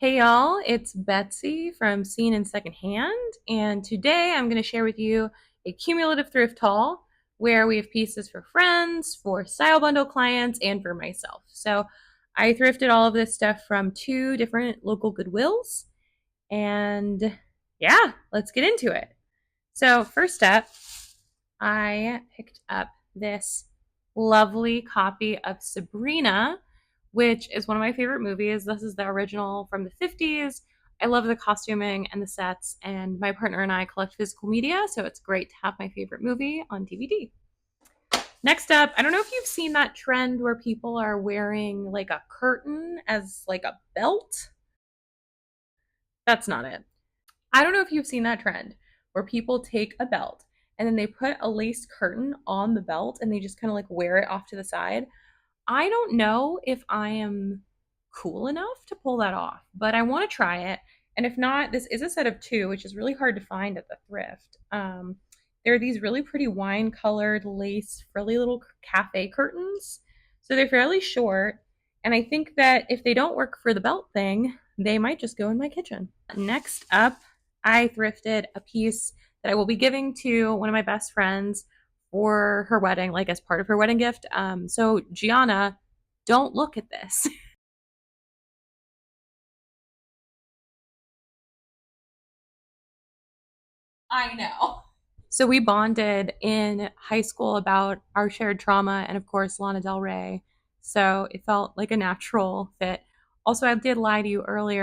Hey y'all, it's Betsy from Seen in Secondhand, and today I'm going to share with you a cumulative thrift haul where we have pieces for friends, for style bundle clients, and for myself. So I thrifted all of this stuff from two different local Goodwills, and yeah, let's get into it. So first up, I picked up this lovely copy of Sabrina, which is one of my favorite movies. This is the original from the 50s. I love the costuming and the sets, and my partner and I collect physical media, so it's great to have my favorite movie on DVD. Next up, I don't know if you've seen that trend where people are wearing like a curtain as like a belt. That's not it. I don't know if you've seen that trend where people take a belt and then they put a lace curtain on the belt and they just kind of like wear it off to the side. I don't know if I am cool enough to pull that off, but I want to try it. And if not, this is a set of two, which is really hard to find at the thrift. There are these really pretty wine colored lace frilly little cafe curtains. So they're fairly short. And I think that if they don't work for the belt thing, they might just go in my kitchen. Next up, I thrifted a piece that I will be giving to one of my best friends for her wedding, like as part of her wedding gift. So Gianna, don't look at this. I know. So we bonded in high school about our shared trauma and of course Lana Del Rey. So it felt like a natural fit. Also, I did lie to you earlier.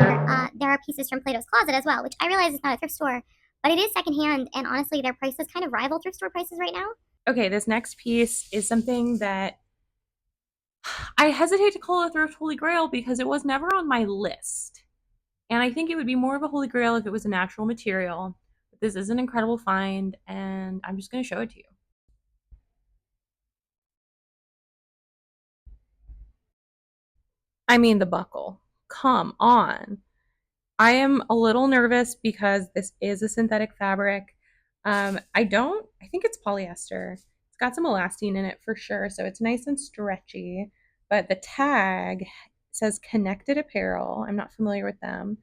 There are pieces from Plato's Closet as well, which I realize is not a thrift store, but it is secondhand, and honestly, their prices kind of rival thrift store prices right now. Okay, this next piece is something that I hesitate to call a thrift holy grail because it was never on my list. And I think it would be more of a holy grail if it was a natural material. But this is an incredible find, and I'm just going to show it to you. I mean, the buckle. Come on. I am a little nervous because this is a synthetic fabric. I think it's polyester. It's got some elastine in it for sure, so it's nice and stretchy. But the tag says connected apparel. I'm not familiar with them.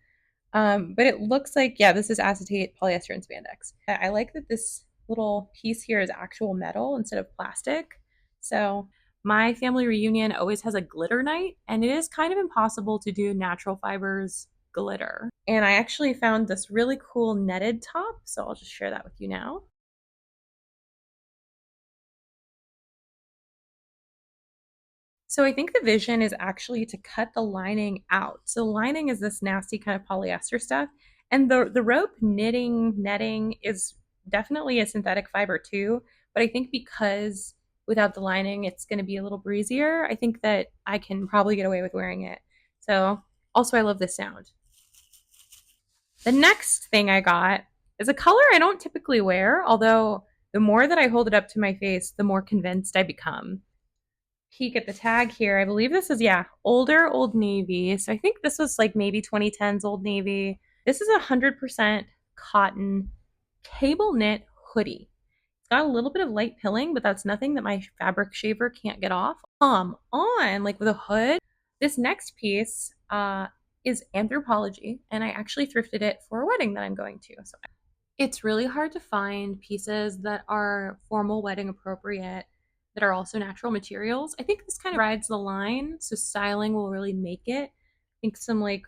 But it looks like, yeah, this is acetate, polyester, and spandex. I like that this little piece here is actual metal instead of plastic. So my family reunion always has a glitter night, and it is kind of impossible to do natural fibers glitter. And I actually found this really cool netted top, so I'll just share that with you now. So I think the vision is actually to cut the lining out. So lining is this nasty kind of polyester stuff, and the rope knitting netting is definitely a synthetic fiber too. But I think because without the lining, it's going to be a little breezier. I think that I can probably get away with wearing it. So also, I love this sound. The next thing I got is a color I don't typically wear, although the more that I hold it up to my face, the more convinced I become. Peek at the tag here. I believe this is, yeah, older Old Navy. So I think this was like maybe 2010s Old Navy. This is 100% cotton cable knit hoodie. It's got a little bit of light pilling, but that's nothing that my fabric shaver can't get off. On like with a hood. This next piece is Anthropologie, and I actually thrifted it for a wedding that I'm going to. So it's really hard to find pieces that are formal wedding appropriate that are also natural materials. I think this kind of rides the line, so styling will really make it. I think some like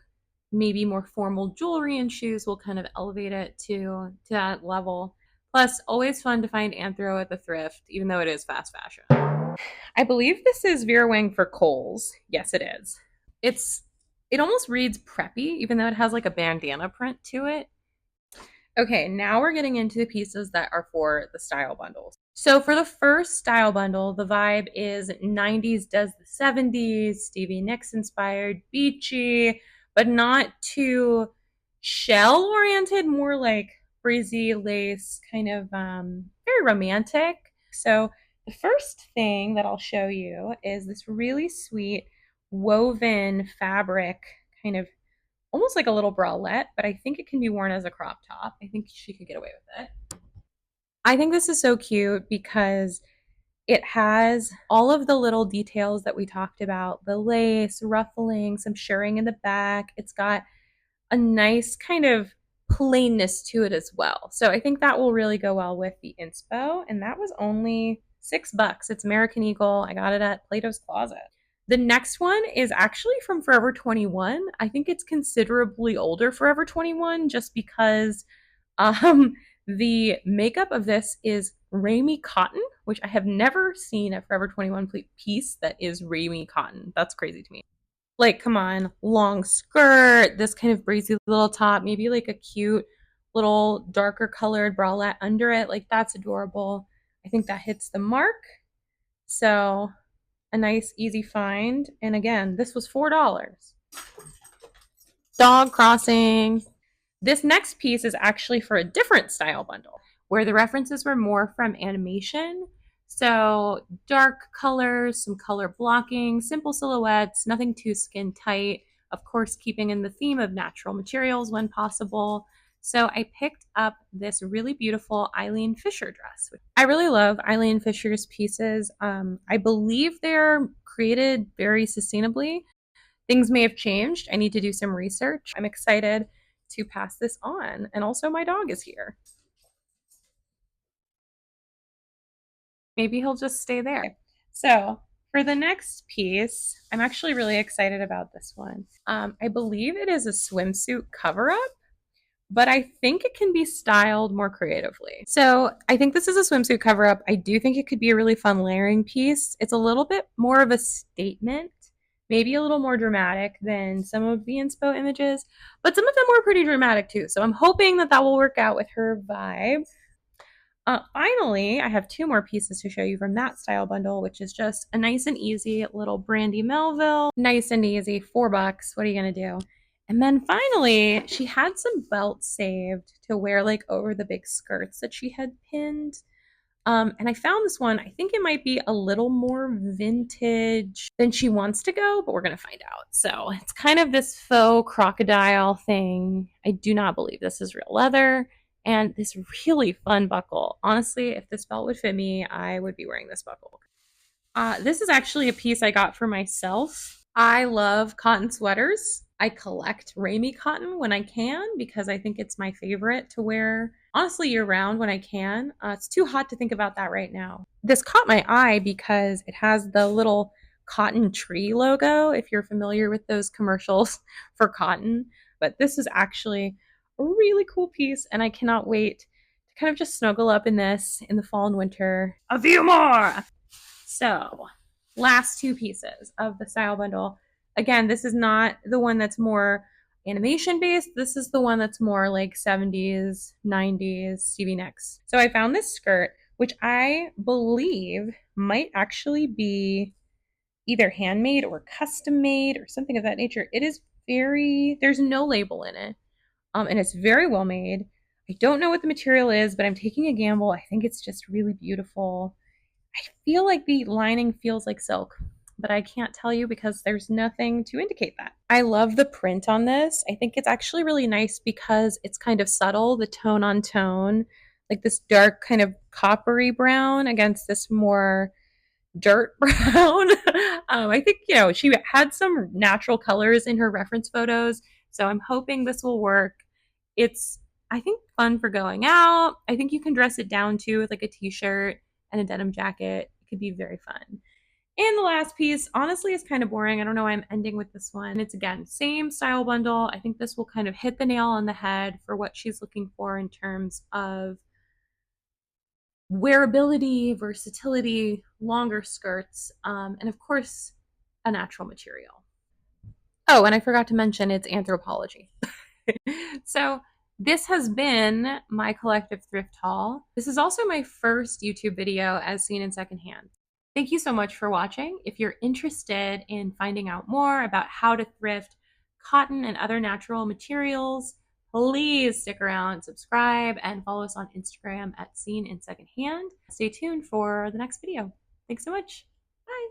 maybe more formal jewelry and shoes will kind of elevate it to that level. Plus, always fun to find anthro at the thrift, even though it is fast fashion. I believe this is Vera Wang for Kohl's. Yes, it is. It almost reads preppy, even though it has like a bandana print to it. Okay, now we're getting into the pieces that are for the style bundles. So for the first style bundle, the vibe is 90s does the 70s, Stevie Nicks inspired, beachy, but not too shell oriented, more like breezy lace, kind of very romantic. So the first thing that I'll show you is this really sweet woven fabric, kind of almost like a little bralette, but I think it can be worn as a crop top. I think she could get away with it. I think this is so cute because it has all of the little details that we talked about, the lace, ruffling, some shirring in the back. It's got a nice kind of plainness to it as well. So I think that will really go well with the inspo. And that was only $6. It's American Eagle. I got it at Plato's Closet. The next one is actually from Forever 21. I think it's considerably older Forever 21 just because um, the makeup of this is Ramie Cotton, which I have never seen a Forever 21 piece that is Ramie Cotton. That's crazy to me. Like, come on, long skirt, this kind of breezy little top, maybe like a cute little darker colored bralette under it. Like, that's adorable. I think that hits the mark. So, a nice, easy find. And again, this was $4. Dog crossing. This next piece is actually for a different style bundle where the references were more from animation. So dark colors, some color blocking, simple silhouettes, nothing too skin tight. Of course, keeping in the theme of natural materials when possible. So I picked up this really beautiful Eileen Fisher dress. I really love Eileen Fisher's pieces. I believe they're created very sustainably. Things may have changed. I need to do some research. I'm excited to pass this on. And also, my dog is here. Maybe he'll just stay there. So, for the next piece, I'm actually really excited about this one. I believe it is a swimsuit cover up, but I think it can be styled more creatively. So I think this is a swimsuit cover up. I do think it could be a really fun layering piece. It's a little bit more of a statement, maybe a little more dramatic than some of the inspo images, but some of them were pretty dramatic too. So I'm hoping that that will work out with her vibe. Finally, I have two more pieces to show you from that style bundle, which is just a nice and easy little Brandy Melville. Nice and easy, $4. What are you gonna do? And then finally, she had some belts saved to wear like over the big skirts that she had pinned. And I found this one. I think it might be a little more vintage than she wants to go, but we're going to find out. So it's kind of this faux crocodile thing. I do not believe this is real leather. And this really fun buckle. Honestly, if this belt would fit me, I would be wearing this buckle. This is actually a piece I got for myself. I love cotton sweaters. I collect Ramie cotton when I can because I think it's my favorite to wear, honestly, year round when I can. It's too hot to think about that right now. This caught my eye because it has the little cotton tree logo, if you're familiar with those commercials for cotton. But this is actually a really cool piece, and I cannot wait to kind of just snuggle up in this in the fall and winter. A few more! So, last two pieces of the style bundle. Again, this is not the one that's more animation based. This is the one that's more like 70s, 90s Stevie Nicks. So I found this skirt, which I believe might actually be either handmade or custom made or something of that nature. It is there's no label in it. And it's very well made. I don't know what the material is, but I'm taking a gamble. I think it's just really beautiful. I feel like the lining feels like silk, but I can't tell you because there's nothing to indicate that. I love the print on this. I think it's actually really nice because it's kind of subtle, the tone on tone, like this dark kind of coppery brown against this more dirt brown. I think, she had some natural colors in her reference photos, so I'm hoping this will work. It's, I think, fun for going out. I think you can dress it down too with like a t-shirt and a denim jacket. It could be very fun. And the last piece, honestly, is kind of boring. I don't know why I'm ending with this one. It's, again, same style bundle. I think this will kind of hit the nail on the head for what she's looking for in terms of wearability, versatility, longer skirts, and of course, a natural material. Oh, and I forgot to mention it's Anthropologie. So this has been my collective thrift haul. This is also my first YouTube video as seen in secondhand. Thank you so much for watching. If you're interested in finding out more about how to thrift cotton and other natural materials, please stick around, subscribe, and follow us on Instagram at Seen in Secondhand. Stay tuned for the next video. Thanks so much. Bye.